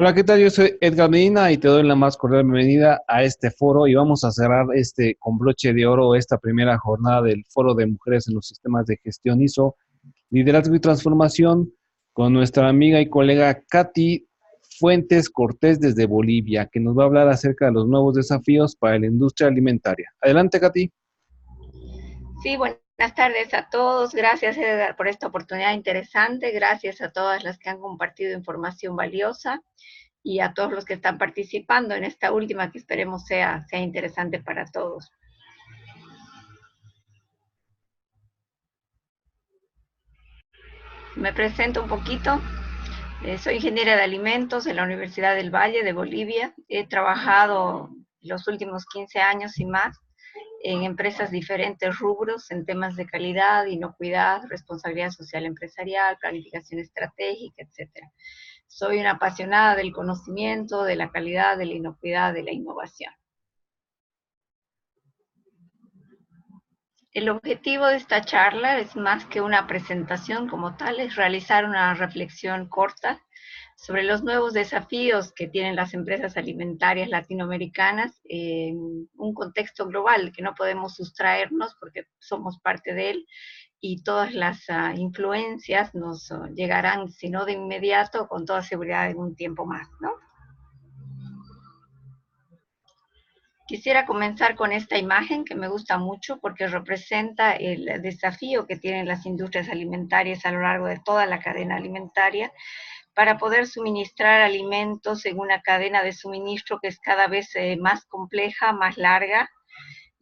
Hola, ¿qué tal? Yo soy Edgar Medina y te doy la más cordial bienvenida a este foro y vamos a cerrar con broche de oro esta primera jornada del Foro de Mujeres en los Sistemas de Gestión ISO, Liderazgo y Transformación con nuestra amiga y colega Katy Fuentes Cortés desde Bolivia, que nos va a hablar acerca de los nuevos desafíos para la industria alimentaria. Adelante, Katy. Sí, buenas tardes a todos. Gracias, Edgar, por esta oportunidad interesante. Gracias a todas las que han compartido información valiosa y a todos los que están participando en esta última que esperemos sea interesante para todos. Me presento un poquito. Soy ingeniera de alimentos en la Universidad del Valle de Bolivia. He trabajado los últimos 15 años y más en empresas diferentes rubros, en temas de calidad, inocuidad, responsabilidad social empresarial, planificación estratégica, etcétera. Soy una apasionada del conocimiento, de la calidad, de la inocuidad, de la innovación. El objetivo de esta charla es más que una presentación como tal, es realizar una reflexión corta sobre los nuevos desafíos que tienen las empresas alimentarias latinoamericanas en un contexto global que no podemos sustraernos porque somos parte de él y todas las influencias nos llegarán, si no de inmediato, con toda seguridad en un tiempo más, ¿no? Quisiera comenzar con esta imagen que me gusta mucho porque representa el desafío que tienen las industrias alimentarias a lo largo de toda la cadena alimentaria para poder suministrar alimentos en una cadena de suministro que es cada vez más compleja, más larga,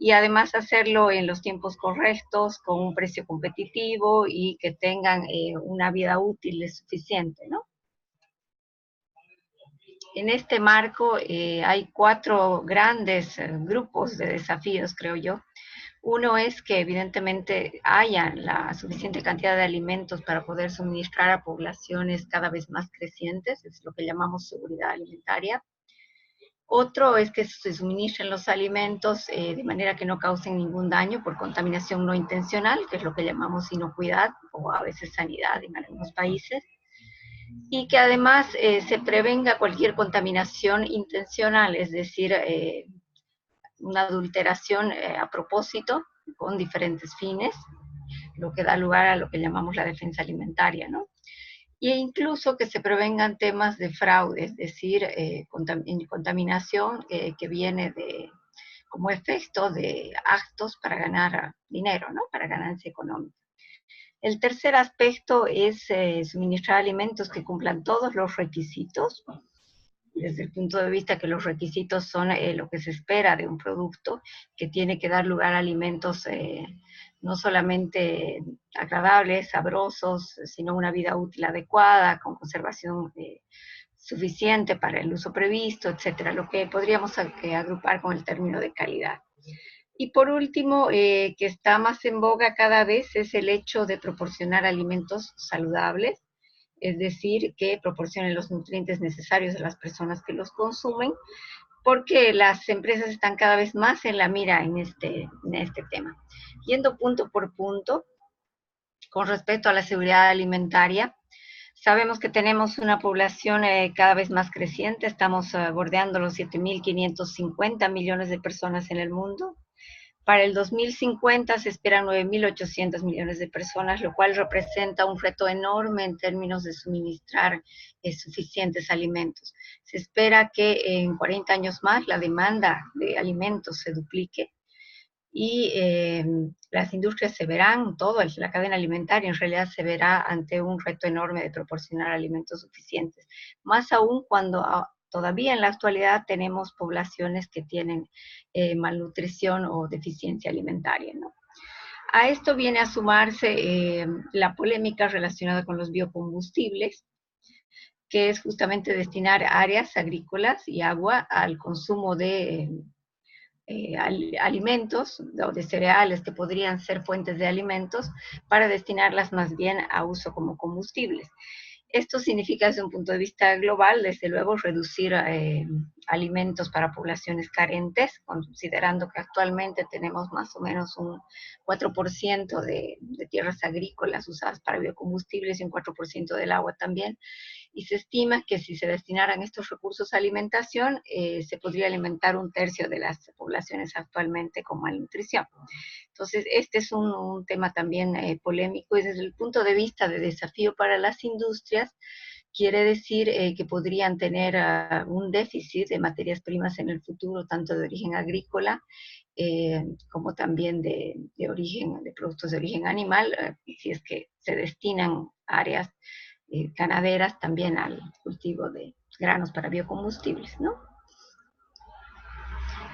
y además hacerlo en los tiempos correctos, con un precio competitivo y que tengan una vida útil suficiente, ¿no? En este marco hay cuatro grandes grupos de desafíos, creo yo. Uno es que evidentemente haya la suficiente cantidad de alimentos para poder suministrar a poblaciones cada vez más crecientes, es lo que llamamos seguridad alimentaria. Otro es que se suministren los alimentos de manera que no causen ningún daño por contaminación no intencional, que es lo que llamamos inocuidad o a veces sanidad en algunos países, y que además se prevenga cualquier contaminación intencional, es decir, una adulteración a propósito con diferentes fines, lo que da lugar a lo que llamamos la defensa alimentaria, ¿no? E incluso que se prevengan temas de fraude, es decir, contaminación que viene como efecto de actos para ganar dinero, ¿no? Para ganancia económica. El tercer aspecto es suministrar alimentos que cumplan todos los requisitos, desde el punto de vista que los requisitos son lo que se espera de un producto, que tiene que dar lugar a alimentos no solamente agradables, sabrosos, sino una vida útil adecuada, con conservación suficiente para el uso previsto, etcétera, lo que podríamos agrupar con el término de calidad. Y por último, que está más en boga cada vez, es el hecho de proporcionar alimentos saludables, es decir, que proporcionen los nutrientes necesarios a las personas que los consumen, porque las empresas están cada vez más en la mira en este tema. Yendo punto por punto, con respecto a la seguridad alimentaria, sabemos que tenemos una población cada vez más creciente, estamos bordeando los 7.550 millones de personas en el mundo. Para el 2050 se esperan 9.800 millones de personas, lo cual representa un reto enorme en términos de suministrar suficientes alimentos. Se espera que en 40 años más la demanda de alimentos se duplique y las industrias se verán, toda la cadena alimentaria en realidad se verá ante un reto enorme de proporcionar alimentos suficientes. Más aún cuando todavía en la actualidad tenemos poblaciones que tienen malnutrición o deficiencia alimentaria, ¿no? A esto viene a sumarse la polémica relacionada con los biocombustibles, que es justamente destinar áreas agrícolas y agua al consumo de alimentos o de cereales que podrían ser fuentes de alimentos para destinarlas más bien a uso como combustibles. Esto significa desde un punto de vista global, desde luego, reducir alimentos para poblaciones carentes, considerando que actualmente tenemos más o menos un 4% de tierras agrícolas usadas para biocombustibles y un 4% del agua también. y se estima que si se destinaran estos recursos a alimentación, se podría alimentar un tercio de las poblaciones actualmente con malnutrición. Entonces, este es un tema también polémico, y desde el punto de vista de desafío para las industrias, quiere decir que podrían tener un déficit de materias primas en el futuro, tanto de origen agrícola como también de productos de origen animal, si es que se destinan áreas ganaderas también al cultivo de granos para biocombustibles, ¿no?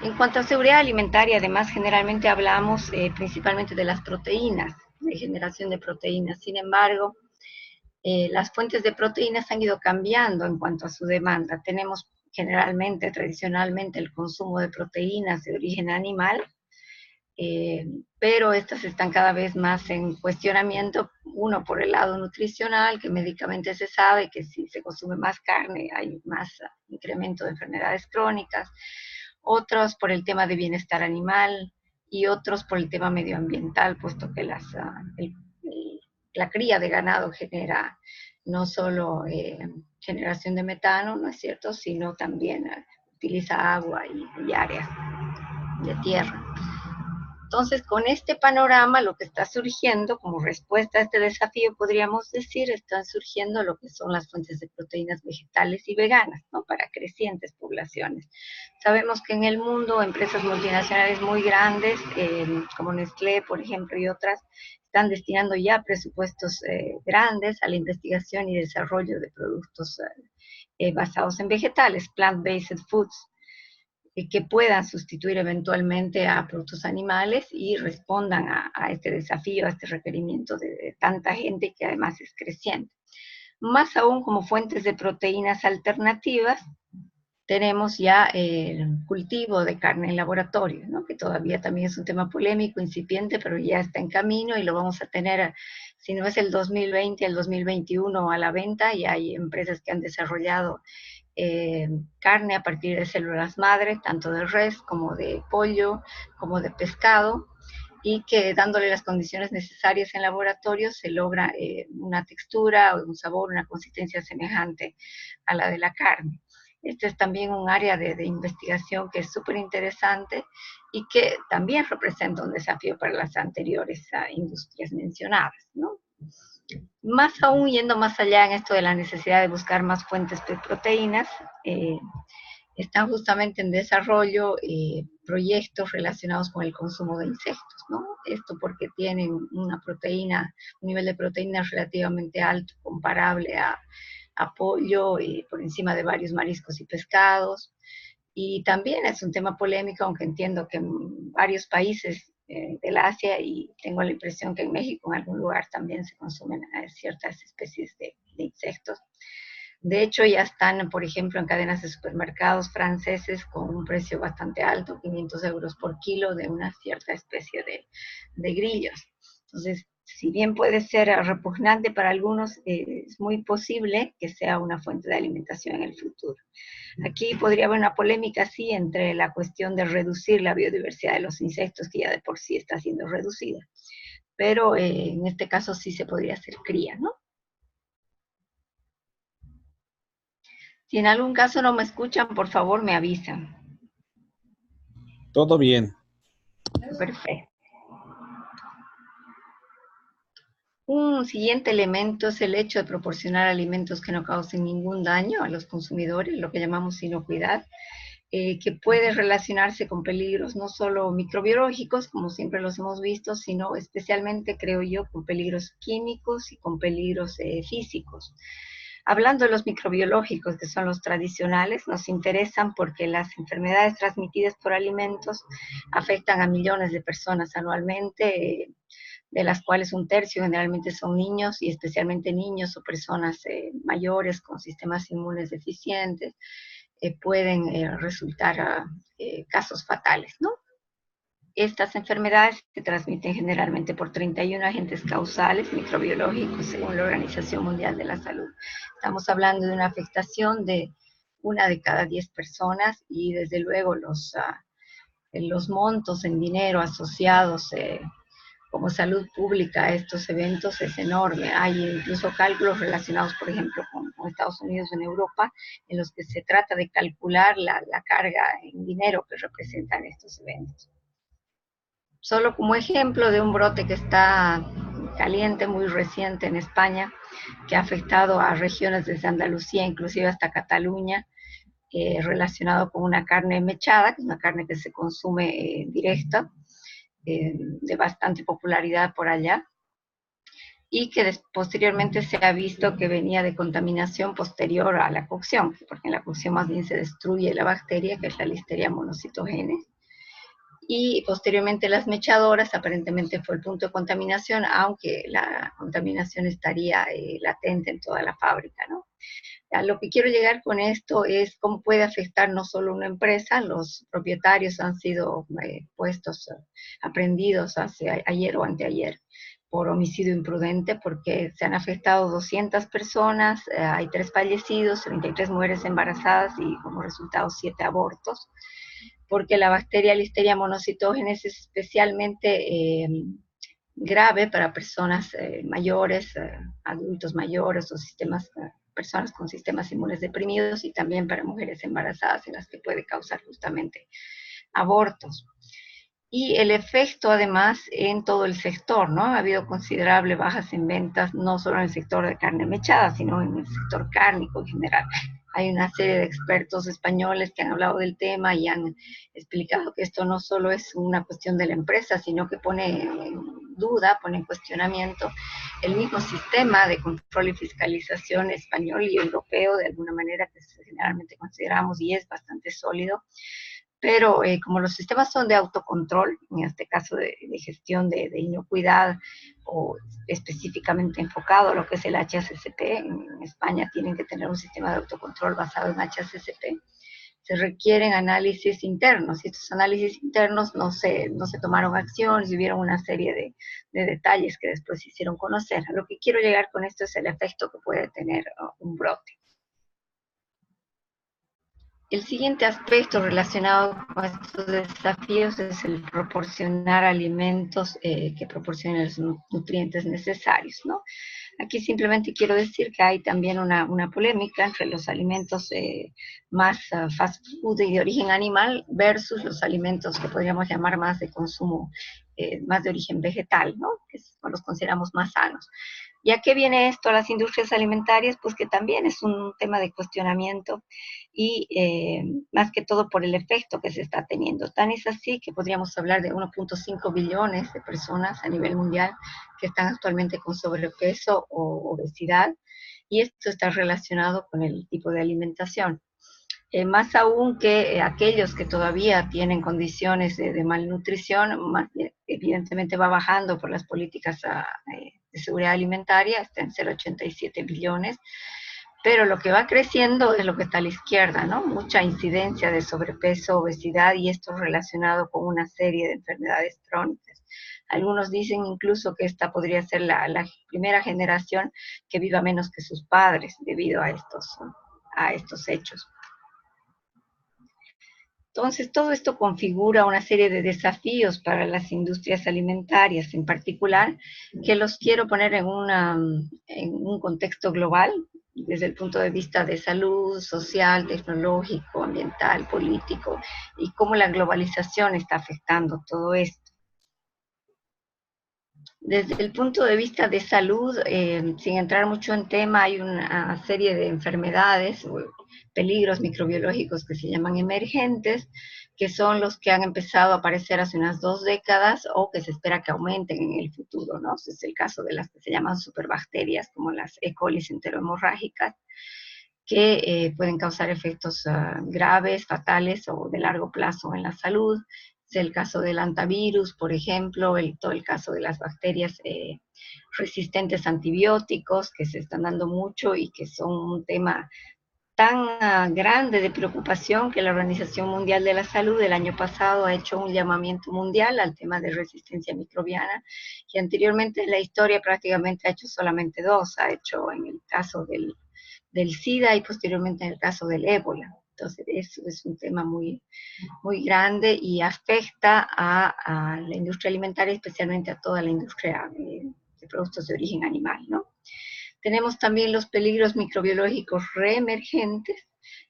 En cuanto a seguridad alimentaria, además, generalmente hablamos principalmente de las proteínas, de generación de proteínas. Sin embargo, las fuentes de proteínas han ido cambiando en cuanto a su demanda. Tenemos generalmente, tradicionalmente, el consumo de proteínas de origen animal, pero estas están cada vez más en cuestionamiento, uno por el lado nutricional, que médicamente se sabe que si se consume más carne hay más incremento de enfermedades crónicas, otros por el tema de bienestar animal y otros por el tema medioambiental, puesto que la cría de ganado genera no solo generación de metano, ¿no es cierto?, sino también utiliza agua y áreas de tierra. Entonces, con este panorama, lo que está surgiendo como respuesta a este desafío, podríamos decir, están surgiendo lo que son las fuentes de proteínas vegetales y veganas, ¿no?, para crecientes poblaciones. Sabemos que en el mundo empresas multinacionales muy grandes, como Nestlé, por ejemplo, y otras, están destinando ya presupuestos grandes a la investigación y desarrollo de productos basados en vegetales, plant-based foods, que puedan sustituir eventualmente a productos animales y respondan a este desafío, a este requerimiento de tanta gente que además es creciente. Más aún, como fuentes de proteínas alternativas, tenemos ya el cultivo de carne en laboratorio, ¿no?, que todavía también es un tema polémico, incipiente, pero ya está en camino y lo vamos a tener, si no es el 2020, el 2021 a la venta, y hay empresas que han desarrollado carne a partir de células madre, tanto de res como de pollo, como de pescado, y que dándole las condiciones necesarias en laboratorio se logra una textura, un sabor, una consistencia semejante a la de la carne. Este es también un área de investigación que es súper interesante y que también representa un desafío para las anteriores industrias mencionadas, ¿no? Más aún, yendo más allá en esto de la necesidad de buscar más fuentes de proteínas, están justamente en desarrollo proyectos relacionados con el consumo de insectos, ¿no? Esto porque tienen una proteína, un nivel de proteína relativamente alto, comparable a pollo, por encima de varios mariscos y pescados. Y también es un tema polémico, aunque entiendo que en varios países del Asia, y tengo la impresión que en México en algún lugar también se consumen ciertas especies de insectos. De hecho, ya están, por ejemplo, en cadenas de supermercados franceses con un precio bastante alto, 500 euros por kilo, de una cierta especie de grillos. Entonces, si bien puede ser repugnante para algunos, es muy posible que sea una fuente de alimentación en el futuro. Aquí podría haber una polémica, sí, entre la cuestión de reducir la biodiversidad de los insectos, que ya de por sí está siendo reducida, pero en este caso sí se podría hacer cría, ¿no? Si en algún caso no me escuchan, por favor me avisan. Todo bien. Perfecto. Un siguiente elemento es el hecho de proporcionar alimentos que no causen ningún daño a los consumidores, lo que llamamos inocuidad, que puede relacionarse con peligros no solo microbiológicos, como siempre los hemos visto, sino especialmente, creo yo, con peligros químicos y con peligros físicos. Hablando de los microbiológicos, que son los tradicionales, nos interesan porque las enfermedades transmitidas por alimentos afectan a millones de personas anualmente, de las cuales un tercio generalmente son niños, y especialmente niños o personas mayores con sistemas inmunes deficientes, pueden resultar casos fatales, ¿no? Estas enfermedades se transmiten generalmente por 31 agentes causales microbiológicos, según la Organización Mundial de la Salud. Estamos hablando de una afectación de 1 de cada 10 personas, y desde luego los montos en dinero asociados como salud pública a estos eventos es enorme. Hay incluso cálculos relacionados, por ejemplo, con Estados Unidos en Europa, en los que se trata de calcular la carga en dinero que representan estos eventos. Solo como ejemplo de un brote que está caliente, muy reciente en España, que ha afectado a regiones desde Andalucía, inclusive hasta Cataluña, relacionado con una carne mechada, que es una carne que se consume directa, de bastante popularidad por allá, y que posteriormente se ha visto que venía de contaminación posterior a la cocción, porque en la cocción más bien se destruye la bacteria, que es la Listeria monocytogenes, y posteriormente las mechadoras aparentemente fue el punto de contaminación, aunque la contaminación estaría latente en toda la fábrica, ¿no? A lo que quiero llegar con esto es cómo puede afectar no solo una empresa. Los propietarios han sido aprendidos hace ayer o anteayer por homicidio imprudente, porque se han afectado 200 personas, hay 3 fallecidos, 33 mujeres embarazadas y como resultado 7 abortos, porque la bacteria Listeria monocytogenes es especialmente grave para personas mayores, adultos mayores o personas con sistemas inmunes deprimidos, y también para mujeres embarazadas en las que puede causar justamente abortos. Y el efecto además en todo el sector, ¿no? Ha habido considerable bajas en ventas, no solo en el sector de carne mechada, sino en el sector cárnico en general. Hay una serie de expertos españoles que han hablado del tema y han explicado que esto no solo es una cuestión de la empresa, sino que pone en duda, pone en cuestionamiento el mismo sistema de control y fiscalización español y europeo, de alguna manera que generalmente consideramos y es bastante sólido. Pero como los sistemas son de autocontrol, en este caso de gestión de inocuidad, o específicamente enfocado a lo que es el HACCP, en España tienen que tener un sistema de autocontrol basado en HACCP, se requieren análisis internos, y estos análisis internos no se tomaron acciones, y hubieron una serie de detalles que después se hicieron conocer. A lo que quiero llegar con esto es el efecto que puede tener un brote. El siguiente aspecto relacionado con estos desafíos es el proporcionar alimentos que proporcionen los nutrientes necesarios, ¿no? Aquí simplemente quiero decir que hay también una polémica entre los alimentos más fast food y de origen animal versus los alimentos que podríamos llamar más de consumo, más de origen vegetal, ¿no? Que los consideramos más sanos. ¿Y a qué viene esto a las industrias alimentarias? Pues que también es un tema de cuestionamiento, y más que todo por el efecto que se está teniendo. Tan es así que podríamos hablar de 1.5 billones de personas a nivel mundial que están actualmente con sobrepeso o obesidad, y esto está relacionado con el tipo de alimentación. Más aún que aquellos que todavía tienen condiciones de malnutrición, más, evidentemente va bajando por las políticas de seguridad alimentaria, está en 0,87 billones, pero lo que va creciendo es lo que está a la izquierda, ¿no? Mucha incidencia de sobrepeso, obesidad, y esto relacionado con una serie de enfermedades crónicas. Algunos dicen incluso que esta podría ser la primera generación que viva menos que sus padres debido a estos hechos. Entonces, todo esto configura una serie de desafíos para las industrias alimentarias en particular, que los quiero poner en un contexto global, desde el punto de vista de salud, social, tecnológico, ambiental, político, y cómo la globalización está afectando todo esto. Desde el punto de vista de salud, sin entrar mucho en tema, hay una serie de enfermedades o peligros microbiológicos que se llaman emergentes, que son los que han empezado a aparecer hace unas 2 décadas o que se espera que aumenten en el futuro, ¿no? Es el caso de las que se llaman superbacterias, como las E. coli enterohemorrágicas, que pueden causar efectos graves, fatales o de largo plazo en la salud. Es el caso del hantavirus, por ejemplo, todo el caso de las bacterias resistentes a antibióticos, que se están dando mucho y que son un tema tan grande de preocupación que la Organización Mundial de la Salud el año pasado ha hecho un llamamiento mundial al tema de resistencia microbiana, y anteriormente en la historia prácticamente ha hecho solamente 2, ha hecho en el caso del SIDA y posteriormente en el caso del ébola. Entonces, eso es un tema muy, muy grande y afecta a la industria alimentaria, especialmente a toda la industria de productos de origen animal, ¿no? Tenemos también los peligros microbiológicos reemergentes,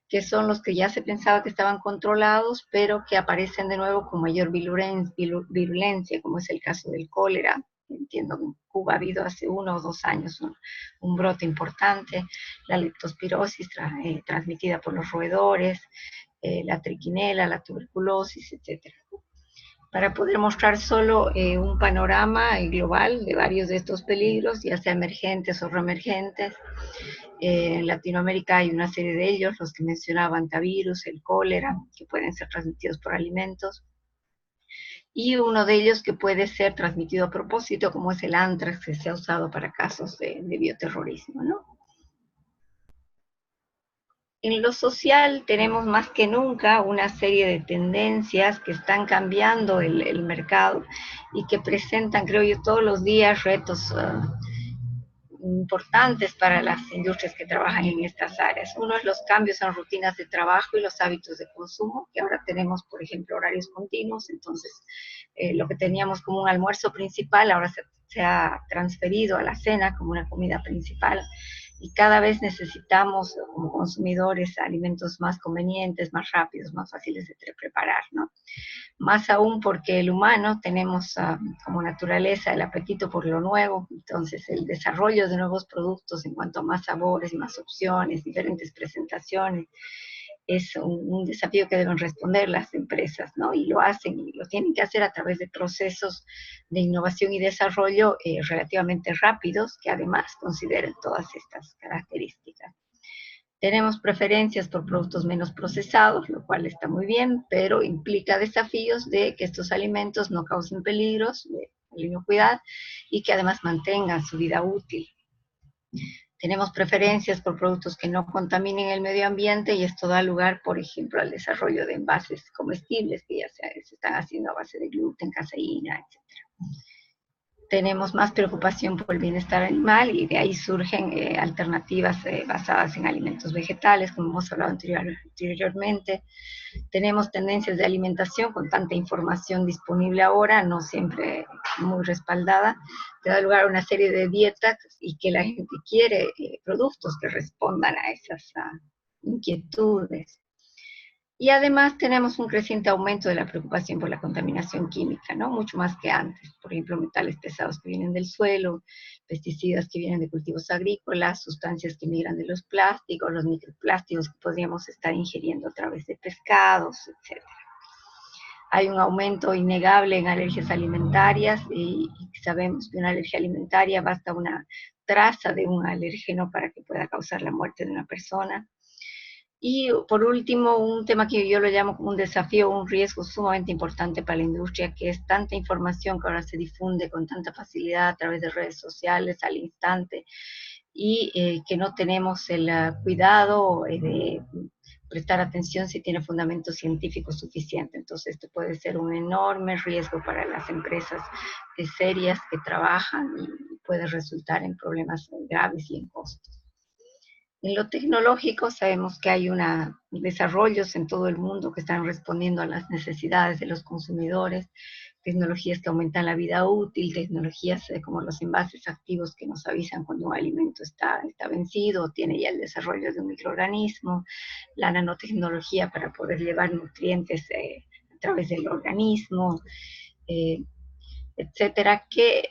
que son los que ya se pensaba que estaban controlados, pero que aparecen de nuevo con mayor virulencia, como es el caso del cólera. Entiendo que en Cuba ha habido hace 1 o 2 años un brote importante, la leptospirosis transmitida por los roedores, la triquinela, la tuberculosis, etcétera. Para poder mostrar solo un panorama global de varios de estos peligros, ya sea emergentes o reemergentes. En Latinoamérica hay una serie de ellos, los que mencionaba, antivirus, el cólera, que pueden ser transmitidos por alimentos, y uno de ellos que puede ser transmitido a propósito, como es el anthrax, que se ha usado para casos de bioterrorismo, ¿no? En lo social tenemos más que nunca una serie de tendencias que están cambiando el mercado y que presentan, creo yo, todos los días retos importantes para las industrias que trabajan en estas áreas. Uno es los cambios en rutinas de trabajo y los hábitos de consumo, que ahora tenemos, por ejemplo, horarios continuos, entonces lo que teníamos como un almuerzo principal ahora se ha transferido a la cena como una comida principal y cada vez necesitamos como consumidores alimentos más convenientes, más rápidos, más fáciles de preparar, ¿no? Más aún porque el humano tenemos como naturaleza el apetito por lo nuevo, entonces el desarrollo de nuevos productos en cuanto a más sabores, más opciones, diferentes presentaciones, es un desafío que deben responder las empresas, ¿no? Y lo hacen y lo tienen que hacer a través de procesos de innovación y desarrollo relativamente rápidos, que además consideren todas estas características. Tenemos preferencias por productos menos procesados, lo cual está muy bien, pero implica desafíos de que estos alimentos no causen peligros de inocuidad y que además mantengan su vida útil. Tenemos preferencias por productos que no contaminen el medio ambiente y esto da lugar, por ejemplo, al desarrollo de envases comestibles que ya se están haciendo a base de gluten, caseína, etc. Tenemos más preocupación por el bienestar animal y de ahí surgen alternativas basadas en alimentos vegetales, como hemos hablado anteriormente. Tenemos tendencias de alimentación con tanta información disponible ahora, no siempre muy respaldada, que da lugar a una serie de dietas y que la gente quiere productos que respondan a esas inquietudes. Y además tenemos un creciente aumento de la preocupación por la contaminación química, ¿no? Mucho más que antes. Por ejemplo, metales pesados que vienen del suelo, pesticidas que vienen de cultivos agrícolas, sustancias que migran de los plásticos, los microplásticos que podríamos estar ingiriendo a través de pescados, etc. Hay un aumento innegable en alergias alimentarias y sabemos que una alergia alimentaria basta una traza de un alérgeno para que pueda causar la muerte de una persona. Y por último, un tema que yo lo llamo como un desafío, un riesgo sumamente importante para la industria, que es tanta información que ahora se difunde con tanta facilidad a través de redes sociales al instante y que no tenemos el cuidado de prestar atención si tiene fundamento científico suficiente. Entonces, esto puede ser un enorme riesgo para las empresas serias que trabajan y puede resultar en problemas graves y en costos. En lo tecnológico sabemos que hay desarrollos en todo el mundo que están respondiendo a las necesidades de los consumidores, tecnologías que aumentan la vida útil, tecnologías como los envases activos que nos avisan cuando un alimento está vencido o tiene ya el desarrollo de un microorganismo, la nanotecnología para poder llevar nutrientes a través del organismo, eh, etcétera, que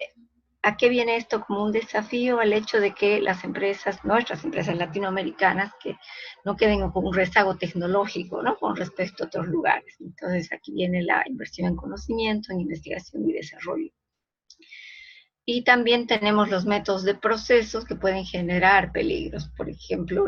¿a qué viene esto como un desafío? Al hecho de que las empresas, nuestras empresas latinoamericanas, que no queden con un rezago tecnológico, ¿no? Con respecto a otros lugares. Entonces aquí viene la inversión en conocimiento, en investigación y desarrollo. Y también tenemos los métodos de procesos que pueden generar peligros. Por ejemplo,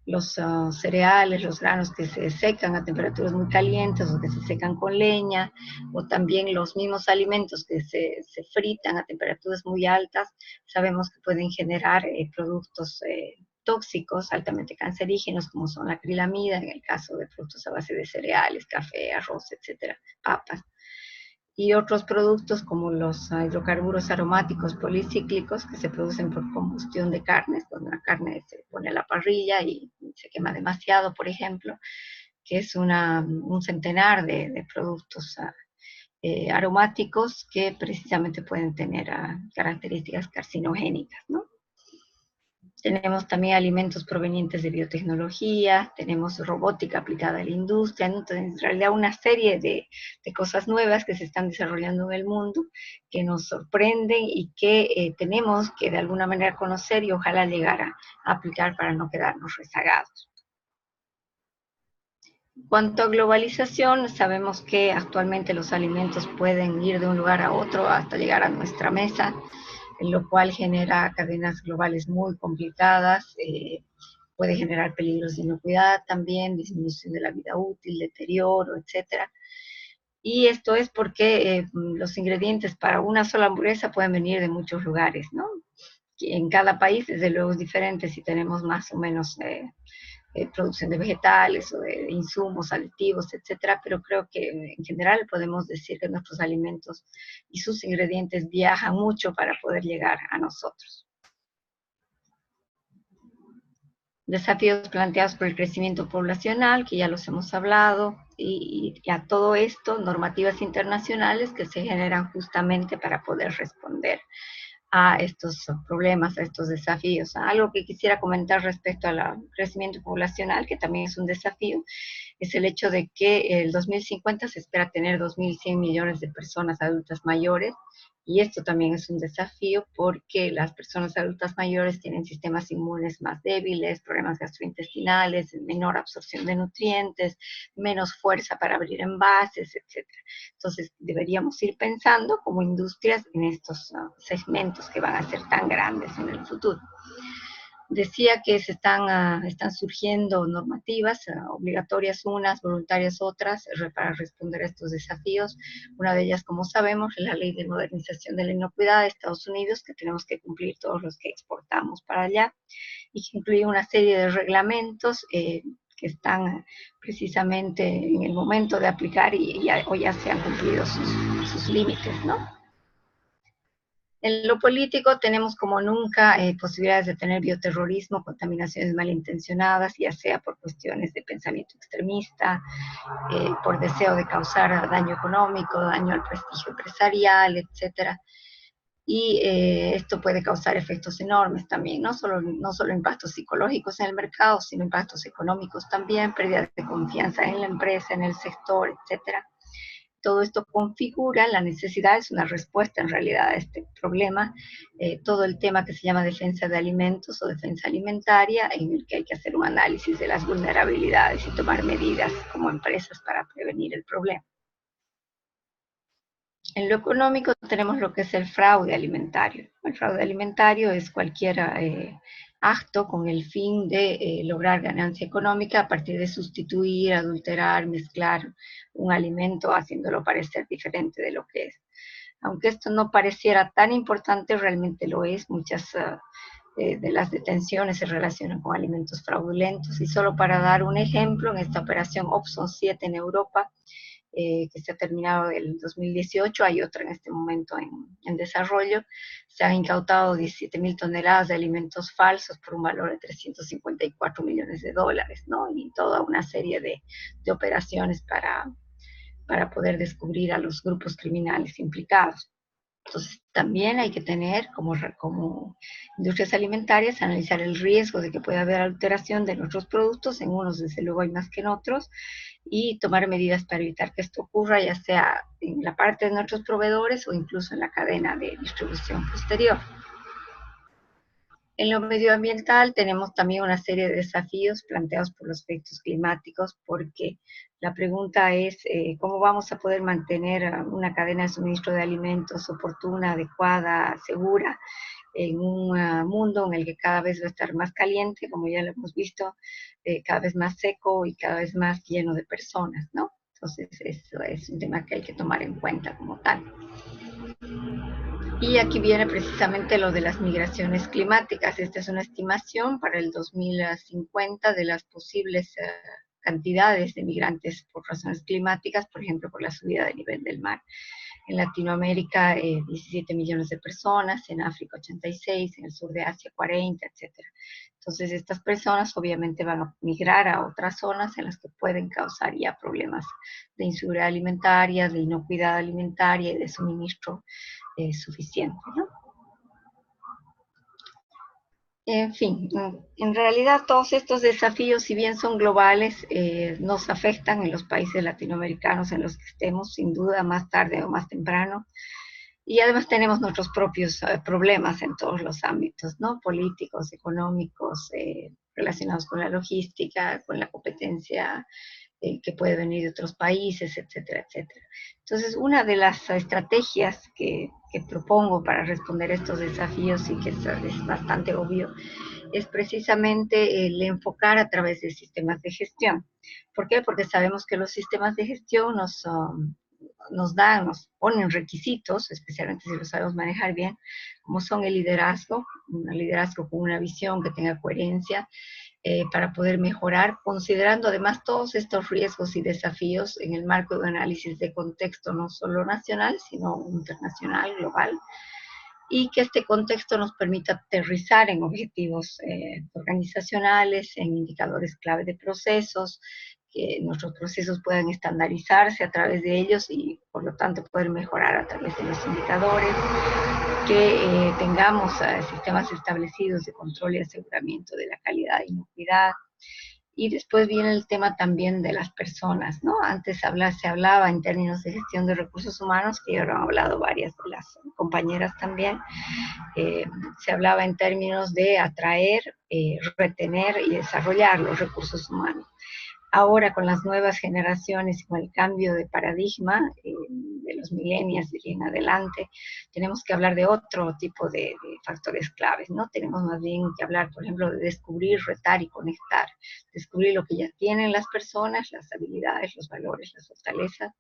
los cereales, los granos que se secan a temperaturas muy calientes o que se secan con leña, o también los mismos alimentos que se fritan a temperaturas muy altas, sabemos que pueden generar productos tóxicos, altamente cancerígenos, como son la acrilamida, en el caso de productos a base de cereales, café, arroz, etcétera, papas. y otros productos como los hidrocarburos aromáticos policíclicos que se producen por combustión de carnes, donde la carne se pone a la parrilla y se quema demasiado, por ejemplo, que es un centenar de productos aromáticos que precisamente pueden tener características carcinogénicas, ¿no? Tenemos también alimentos provenientes de biotecnología, tenemos robótica aplicada a la industria, ¿no? Entonces, en realidad una serie de cosas nuevas que se están desarrollando en el mundo, que nos sorprenden y que tenemos que de alguna manera conocer y ojalá llegar a aplicar para no quedarnos rezagados. En cuanto a globalización, sabemos que actualmente los alimentos pueden ir de un lugar a otro hasta llegar a nuestra mesa, lo cual genera cadenas globales muy complicadas, puede generar peligros de inocuidad también, disminución de la vida útil, deterioro, etcétera. Y esto es porque los ingredientes para una sola hamburguesa pueden venir de muchos lugares, ¿no? En cada país, desde luego, es diferente si tenemos más o menos producción de vegetales o de insumos aditivos, etcétera, pero creo que en general podemos decir que nuestros alimentos y sus ingredientes viajan mucho para poder llegar a nosotros. Desafíos planteados por el crecimiento poblacional, que ya los hemos hablado, y a todo esto, normativas internacionales que se generan justamente para poder responder a estos problemas, a estos desafíos. Algo que quisiera comentar respecto al crecimiento poblacional, que también es un desafío, es el hecho de que el 2050 se espera tener 2.100 millones de personas adultas mayores, y esto también es un desafío porque las personas adultas mayores tienen sistemas inmunes más débiles, problemas gastrointestinales, menor absorción de nutrientes, menos fuerza para abrir envases, etcétera. Entonces, deberíamos ir pensando como industrias en estos segmentos que van a ser tan grandes en el futuro. Decía que están surgiendo normativas obligatorias unas, voluntarias otras, para responder a estos desafíos. Una de ellas, como sabemos, es la Ley de Modernización de la Inocuidad de Estados Unidos, que tenemos que cumplir todos los que exportamos para allá, y que incluye una serie de reglamentos que están precisamente en el momento de aplicar y ya se han cumplido sus límites, ¿no? En lo político tenemos como nunca posibilidades de tener bioterrorismo, contaminaciones malintencionadas, ya sea por cuestiones de pensamiento extremista, por deseo de causar daño económico, daño al prestigio empresarial, etcétera. Y esto puede causar efectos enormes también, no solo impactos psicológicos en el mercado, sino impactos económicos también, pérdida de confianza en la empresa, en el sector, etcétera. Todo esto configura la necesidad, es una respuesta en realidad a este problema, todo el tema que se llama defensa de alimentos o defensa alimentaria, en el que hay que hacer un análisis de las vulnerabilidades y tomar medidas como empresas para prevenir el problema. En lo económico tenemos lo que es el fraude alimentario. El fraude alimentario es cualquier acto con el fin de lograr ganancia económica a partir de sustituir, adulterar, mezclar un alimento haciéndolo parecer diferente de lo que es. Aunque esto no pareciera tan importante, realmente lo es. Muchas de las detenciones se relacionan con alimentos fraudulentos. Y solo para dar un ejemplo, en esta operación Opson 7 en Europa, que se ha terminado el 2018, hay otra en este momento en desarrollo, se han incautado 17.000 toneladas de alimentos falsos por un valor de 354 millones de dólares, ¿no? Y toda una serie de operaciones para poder descubrir a los grupos criminales implicados. Entonces, también hay que tener como industrias alimentarias, analizar el riesgo de que pueda haber alteración de nuestros productos, en unos desde luego hay más que en otros, y tomar medidas para evitar que esto ocurra, ya sea en la parte de nuestros proveedores o incluso en la cadena de distribución posterior. En lo medioambiental tenemos también una serie de desafíos planteados por los efectos climáticos, porque la pregunta es cómo vamos a poder mantener una cadena de suministro de alimentos oportuna, adecuada, segura, en un mundo en el que cada vez va a estar más caliente, como ya lo hemos visto, cada vez más seco y cada vez más lleno de personas, ¿no? Entonces, eso es un tema que hay que tomar en cuenta como tal. Y aquí viene precisamente lo de las migraciones climáticas. Esta es una estimación para el 2050 de las posibles cantidades de migrantes por razones climáticas, por ejemplo, por la subida del nivel del mar. En Latinoamérica, 17 millones de personas, en África 86, en el sur de Asia 40, etcétera. Entonces, estas personas obviamente van a migrar a otras zonas en las que pueden causar ya problemas de inseguridad alimentaria, de inocuidad alimentaria y de suministro suficiente, ¿no? En fin, en realidad todos estos desafíos, si bien son globales, nos afectan en los países latinoamericanos en los que estemos, sin duda, más tarde o más temprano. Y además tenemos nuestros propios problemas en todos los ámbitos, ¿no? Políticos, económicos, relacionados con la logística, con la competencia que puede venir de otros países, etcétera, etcétera. Entonces, una de las estrategias que propongo para responder a estos desafíos y que es bastante obvio, es precisamente el enfocar a través de sistemas de gestión. ¿Por qué? Porque sabemos que los sistemas de gestión nos ponen requisitos, especialmente si lo sabemos manejar bien, como son el liderazgo, un liderazgo con una visión que tenga coherencia, para poder mejorar, considerando además todos estos riesgos y desafíos en el marco de un análisis de contexto no solo nacional, sino internacional, global, y que este contexto nos permita aterrizar en objetivos organizacionales, en indicadores clave de procesos, que nuestros procesos puedan estandarizarse a través de ellos y por lo tanto poder mejorar a través de los indicadores, que tengamos sistemas establecidos de control y aseguramiento de la calidad e inocuidad. Y después viene el tema también de las personas, ¿no? Antes se hablaba en términos de gestión de recursos humanos, que ya lo han hablado varias de las compañeras también, se hablaba en términos de atraer, retener y desarrollar los recursos humanos. Ahora con las nuevas generaciones y con el cambio de paradigma de los millennials y en adelante, tenemos que hablar de otro tipo de factores claves, ¿no? Tenemos más bien que hablar, por ejemplo, de descubrir, retar y conectar. Descubrir lo que ya tienen las personas, las habilidades, los valores, las fortalezas,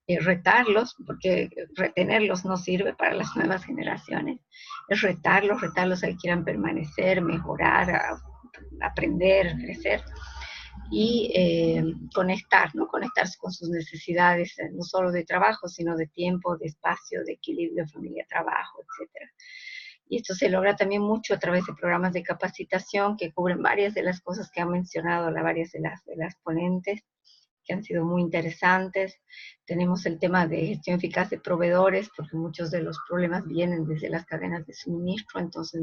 retarlos, porque retenerlos no sirve para las nuevas generaciones. Es retarlos a que quieran permanecer, mejorar, aprender, crecer y conectar, ¿no? Conectarse con sus necesidades, no solo de trabajo, sino de tiempo, de espacio, de equilibrio familia-trabajo, etcétera. Y esto se logra también mucho a través de programas de capacitación que cubren varias de las cosas que han mencionado varias de las ponentes, que han sido muy interesantes. Tenemos el tema de gestión eficaz de proveedores, porque muchos de los problemas vienen desde las cadenas de suministro, entonces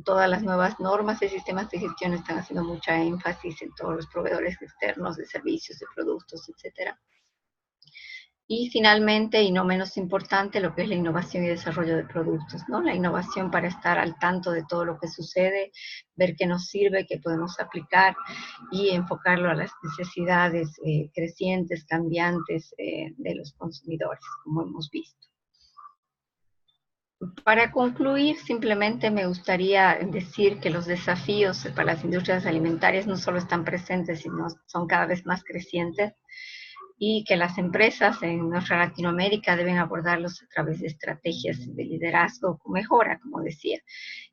todas las nuevas normas de sistemas de gestión están haciendo mucha énfasis en todos los proveedores externos de servicios, de productos, etcétera. Y finalmente, y no menos importante, lo que es la innovación y desarrollo de productos, ¿no? La innovación para estar al tanto de todo lo que sucede, ver qué nos sirve, qué podemos aplicar y enfocarlo a las necesidades crecientes, cambiantes de los consumidores, como hemos visto. Para concluir, simplemente me gustaría decir que los desafíos para las industrias alimentarias no solo están presentes, sino son cada vez más crecientes, y que las empresas en nuestra Latinoamérica deben abordarlos a través de estrategias de liderazgo con mejora, como decía.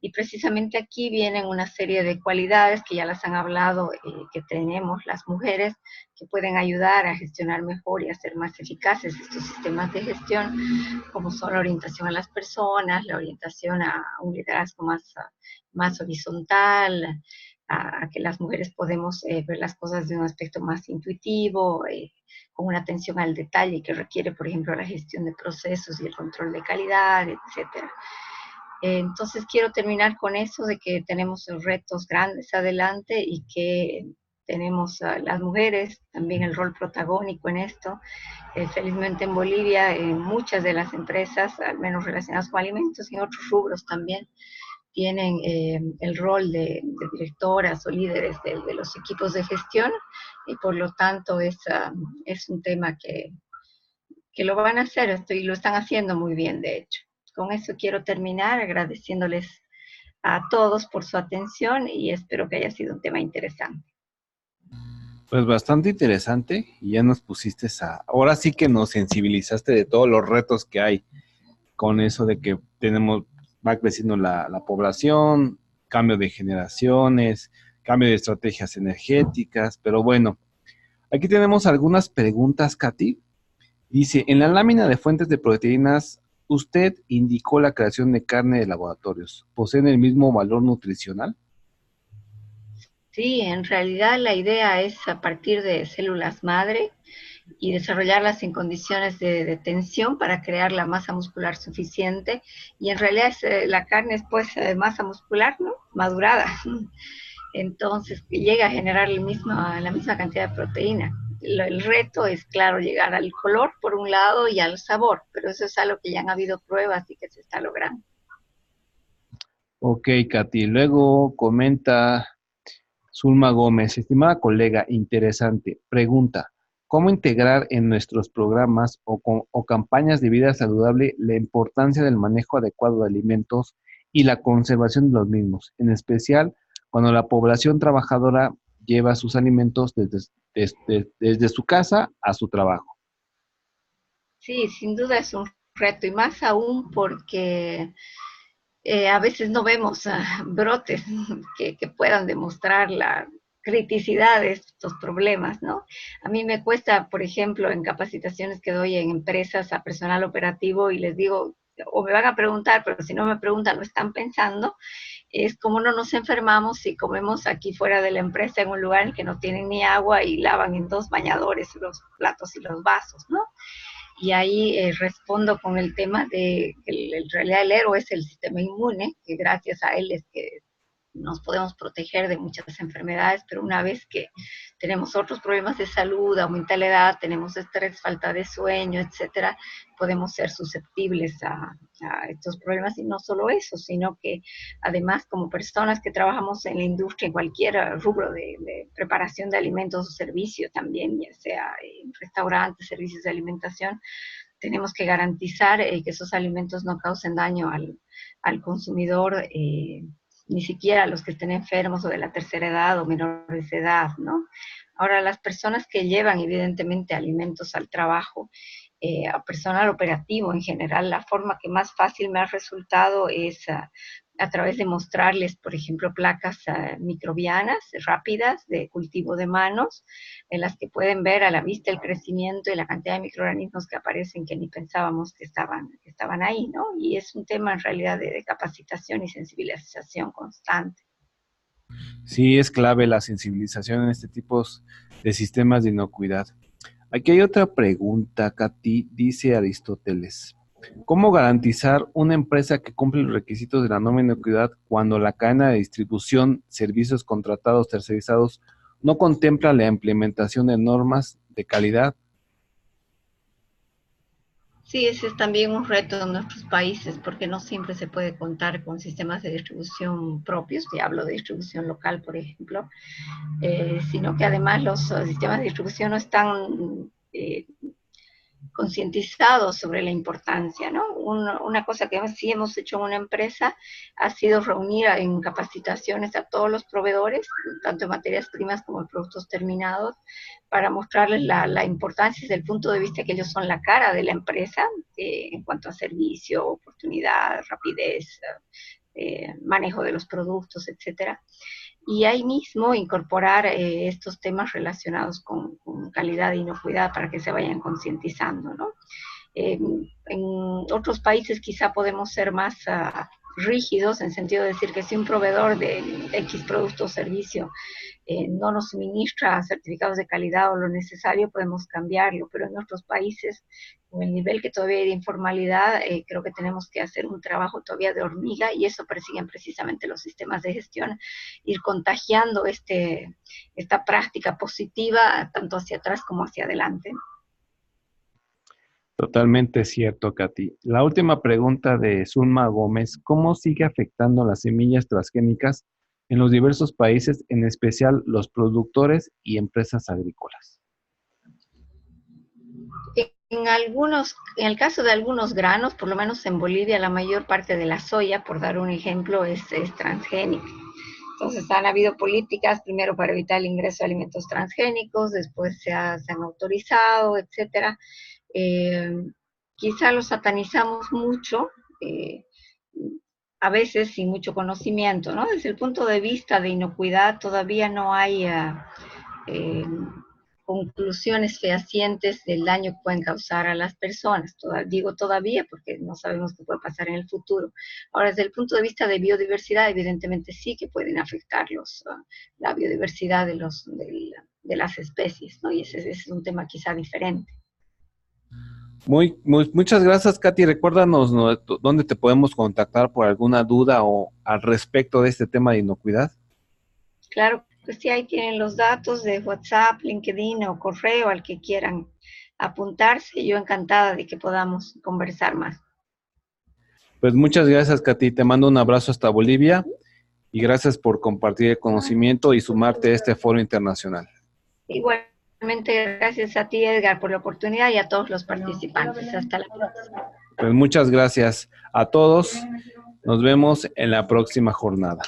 Y precisamente aquí vienen una serie de cualidades que ya las han hablado, que tenemos las mujeres, que pueden ayudar a gestionar mejor y a hacer más eficaces estos sistemas de gestión, como son la orientación a las personas, la orientación a un liderazgo más horizontal, a que las mujeres podemos ver las cosas de un aspecto más intuitivo, con una atención al detalle que requiere, por ejemplo, la gestión de procesos y el control de calidad, etcétera. Entonces quiero terminar con eso de que tenemos retos grandes adelante y que tenemos a las mujeres también el rol protagónico en esto. Felizmente en Bolivia, muchas de las empresas, al menos relacionadas con alimentos y en otros rubros también, tienen el rol de directoras o líderes de los equipos de gestión y por lo tanto es un tema que lo van a hacer y lo están haciendo muy bien, de hecho. Con eso quiero terminar agradeciéndoles a todos por su atención y espero que haya sido un tema interesante. Pues bastante interesante y ya nos pusiste ahora sí que nos sensibilizaste de todos los retos que hay con eso de que va creciendo la población, cambio de generaciones, cambio de estrategias energéticas, pero bueno, aquí tenemos algunas preguntas, Katy, Dice, en la lámina de fuentes de proteínas, usted indicó la creación de carne de laboratorios. ¿Poseen el mismo valor nutricional? Sí, en realidad la idea es a partir de células madre y desarrollarlas en condiciones de tensión para crear la masa muscular suficiente. Y en realidad la carne es pues masa muscular, ¿no? Madurada. Entonces llega a generar la misma cantidad de proteína. El reto es, claro, llegar al color por un lado y al sabor, pero eso es algo que ya han habido pruebas y que se está logrando. Ok, Katy. Luego comenta Zulma Gómez, estimada colega, interesante. Pregunta, ¿cómo integrar en nuestros programas o campañas de vida saludable la importancia del manejo adecuado de alimentos y la conservación de los mismos, en especial cuando la población trabajadora lleva sus alimentos desde su casa a su trabajo? Sí, sin duda es un reto y más aún porque a veces no vemos brotes que puedan demostrar la criticidad de estos problemas, ¿no? A mí me cuesta, por ejemplo, en capacitaciones que doy en empresas a personal operativo y les digo, o me van a preguntar, pero si no me preguntan, lo están pensando, es cómo no nos enfermamos si comemos aquí fuera de la empresa en un lugar en que no tienen ni agua y lavan en 2 bañadores los platos y los vasos, ¿no? Y ahí respondo con el tema de que en realidad el héroe es el sistema inmune, que gracias a él es que nos podemos proteger de muchas enfermedades, pero una vez que tenemos otros problemas de salud, aumenta la edad, tenemos estrés, falta de sueño, etcétera, podemos ser susceptibles a estos problemas y no solo eso, sino que además como personas que trabajamos en la industria, en cualquier rubro de preparación de alimentos o servicios también, ya sea en restaurantes, servicios de alimentación, tenemos que garantizar que esos alimentos no causen daño al consumidor, ni siquiera a los que estén enfermos o de la tercera edad o menores de edad, ¿no? Ahora, las personas que llevan evidentemente alimentos al trabajo, a personal operativo en general, la forma que más fácil me ha resultado es a través de mostrarles, por ejemplo, placas microbianas rápidas de cultivo de manos, en las que pueden ver a la vista el crecimiento y la cantidad de microorganismos que aparecen que ni pensábamos que estaban ahí, ¿no? Y es un tema en realidad de capacitación y sensibilización constante. Sí, es clave la sensibilización en este tipo de sistemas de inocuidad. Aquí hay otra pregunta, Katy, dice Aristóteles. ¿Cómo garantizar una empresa que cumple los requisitos de la norma de inocuidad cuando la cadena de distribución, servicios contratados, tercerizados, no contempla la implementación de normas de calidad? Sí, ese es también un reto en nuestros países, porque no siempre se puede contar con sistemas de distribución propios, y hablo de distribución local, por ejemplo, sino que además los sistemas de distribución no están concientizados sobre la importancia, ¿no? Una cosa que sí hemos hecho en una empresa ha sido reunir en capacitaciones a todos los proveedores, tanto en materias primas como en productos terminados, para mostrarles la importancia desde el punto de vista que ellos son la cara de la empresa en cuanto a servicio, oportunidad, rapidez, manejo de los productos, etcétera. Y ahí mismo incorporar estos temas relacionados con calidad e inocuidad para que se vayan concientizando, ¿no? En otros países quizá podemos ser más rígidos en sentido de decir que si un proveedor de X producto o servicio no nos suministra certificados de calidad o lo necesario, podemos cambiarlo, pero en otros países, con el nivel que todavía hay de informalidad, creo que tenemos que hacer un trabajo todavía de hormiga y eso persiguen precisamente los sistemas de gestión, ir contagiando esta práctica positiva tanto hacia atrás como hacia adelante. Totalmente cierto, Katy. La última pregunta de Zulma Gómez, ¿cómo sigue afectando las semillas transgénicas en los diversos países, en especial los productores y empresas agrícolas? En el caso de algunos granos, por lo menos en Bolivia, la mayor parte de la soya, por dar un ejemplo, es transgénica. Entonces han habido políticas primero para evitar el ingreso de alimentos transgénicos, después se han autorizado, etcétera. Eh, Quizá los satanizamos mucho, eh, a veces sin mucho conocimiento, ¿no? Desde el punto de vista de inocuidad todavía no hay eh, conclusiones fehacientes del daño que pueden causar a las personas. Digo todavía porque no sabemos qué puede pasar en el futuro. Ahora, desde el punto de vista de biodiversidad, evidentemente sí que pueden afectar la biodiversidad de las especies, ¿no? Y ese es un tema quizá diferente. Muchas gracias, Katy. Recuérdanos dónde te podemos contactar por alguna duda o al respecto de este tema de inocuidad. Claro que sí, ahí tienen los datos de WhatsApp, LinkedIn o correo al que quieran apuntarse. Yo encantada de que podamos conversar más. Pues muchas gracias, Katy. Te mando un abrazo hasta Bolivia y gracias por compartir el conocimiento y sumarte a este foro internacional. Igualmente, gracias a ti, Edgar, por la oportunidad y a todos los participantes. Hasta la próxima. Pues muchas gracias a todos. Nos vemos en la próxima jornada.